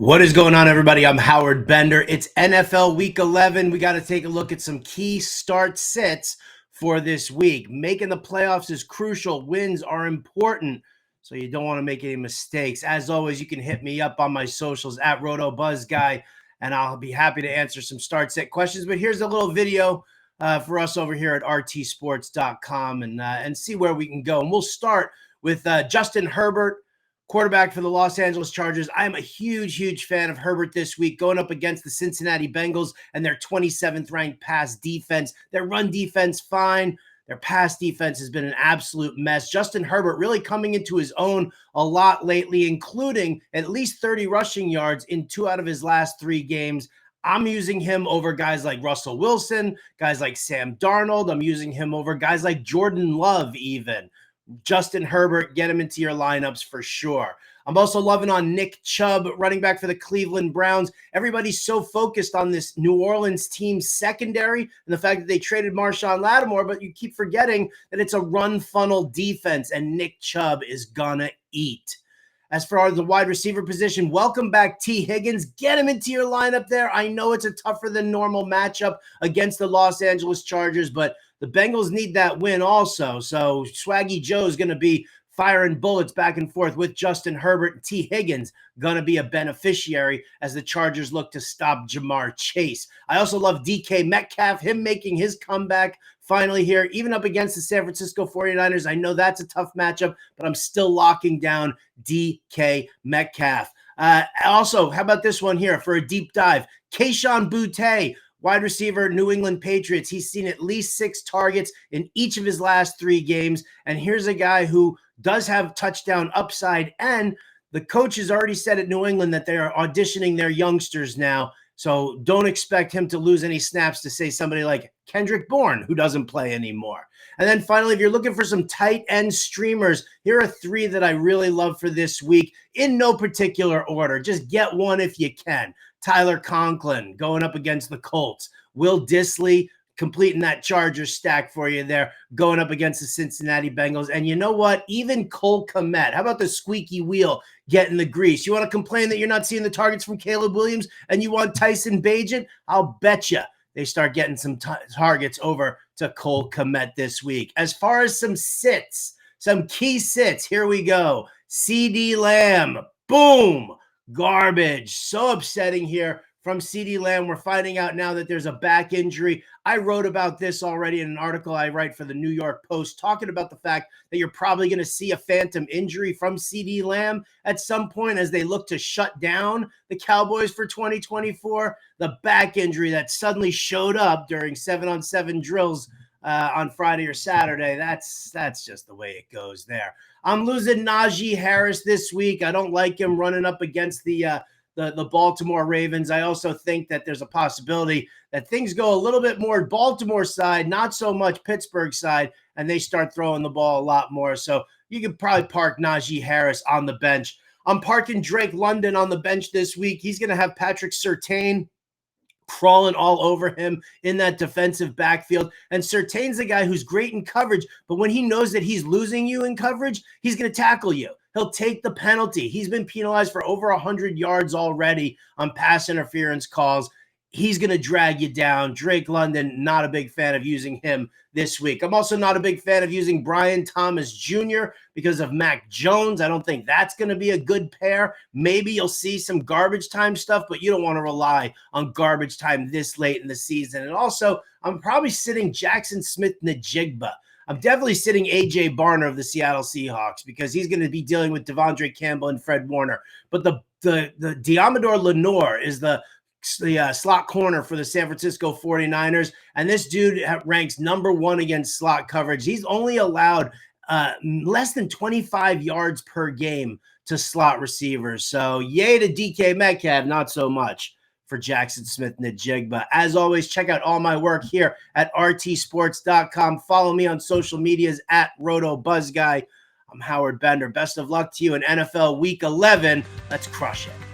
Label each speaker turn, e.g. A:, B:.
A: What is going on, everybody? I'm Howard Bender. It's NFL Week 11. We got to take a look at some key start sits for this week. Making the playoffs is crucial. Wins are important, so you don't want to make any mistakes. As always, you can hit me up on my socials at RotoBuzzGuy, and I'll be happy to answer some start sit questions. But here's a little video for us over here at rtsports.com and see where we can go. And we'll start with Justin Herbert, quarterback for the Los Angeles Chargers. I am a huge fan of Herbert this week, going up against the Cincinnati Bengals and their 27th ranked pass defense. Their run defense, fine. Their pass defense has been an absolute mess. Justin Herbert really coming into his own a lot lately, including at least 30 rushing yards in 2 out of his last 3 games. I'm using him over guys like Russell Wilson, guys like Sam Darnold. I'm using him over guys like Jordan Love even. Justin Herbert, get him into your lineups for sure. I'm also loving on Nick Chubb, running back for the Cleveland Browns. Everybody's so focused on this New Orleans team's secondary and the fact that they traded Marshawn Lattimore, but you keep forgetting that it's a run funnel defense, and Nick Chubb is gonna eat. As far as the wide receiver position, welcome back T. Higgins. Get him into your lineup there. I know it's a tougher than normal matchup against the Los Angeles Chargers, but the Bengals need that win also. So Swaggy Joe is going to be firing bullets back and forth with Justin Herbert, and T. Higgins going to be a beneficiary as the Chargers look to stop Jamar Chase. I also love DK Metcalf, him making his comeback finally here, even up against the San Francisco 49ers. I know that's a tough matchup, but I'm still locking down DK Metcalf. Also, how about this one here for a deep dive? Kayshon Boutte, wide receiver, New England Patriots. He's seen at least 6 targets in each of his last 3 games. And here's a guy who does have touchdown upside. And the coach has already said at New England that they are auditioning their youngsters now. So don't expect him to lose any snaps to say somebody like Kendrick Bourne, who doesn't play anymore. And then finally, if you're looking for some tight end streamers, here are 3 that I really love for this week in no particular order. Just get one if you can. Tyler Conklin going up against the Colts. Will Dissly completing that Chargers stack for you there, going up against the Cincinnati Bengals. And you know what? Even Cole Kmet. How about the squeaky wheel getting the grease? You want to complain that you're not seeing the targets from Caleb Williams and you want Tyson Bagent? I'll bet you they start getting some targets over to Cole Kmet this week. As far as some sits, some key sits, here we go. CeeDee Lamb, boom. Garbage. So upsetting here from CeeDee Lamb. We're finding out now that there's a back injury. I wrote about this already in an article I write for the New York Post, talking about the fact that you're probably going to see a phantom injury from CeeDee Lamb at some point as they look to shut down the Cowboys for 2024. The back injury that suddenly showed up during 7-on-7 drills on Friday or Saturday. That's just the way it goes there. I'm losing Najee Harris this week. I don't like him running up against the Baltimore Ravens. I also think that there's a possibility that things go a little bit more Baltimore side, not so much Pittsburgh side, and they start throwing the ball a lot more. So you could probably park Najee Harris on the bench. I'm parking Drake London on the bench this week. He's going to have Patrick Surtain crawling all over him in that defensive backfield. And Surtain's a guy who's great in coverage, but when he knows that he's losing you in coverage, he's going to tackle you. He'll take the penalty. He's been penalized for over 100 yards already on pass interference calls. He's going to drag you down. Drake London, not a big fan of using him this week. I'm also not a big fan of using Brian Thomas Jr. because of Mac Jones. I don't think that's going to be a good pair. Maybe you'll see some garbage time stuff, but you don't want to rely on garbage time this late in the season. And also, I'm probably sitting Jackson Smith-Njigba. I'm definitely sitting A.J. Barner of the Seattle Seahawks because he's going to be dealing with Devondre Campbell and Fred Warner. But the Diamador Lenore is the slot corner for the San Francisco 49ers, and this dude ranks number 1 against slot coverage. He's only allowed less than 25 yards per game to slot receivers. So yay to DK Metcalf, not so much for Jackson Smith-Njigba. As always, check out all my work here at rtsports.com. Follow me on social medias at RotoBuzzGuy. I'm Howard Bender. Best of luck to you in NFL Week 11. Let's crush it.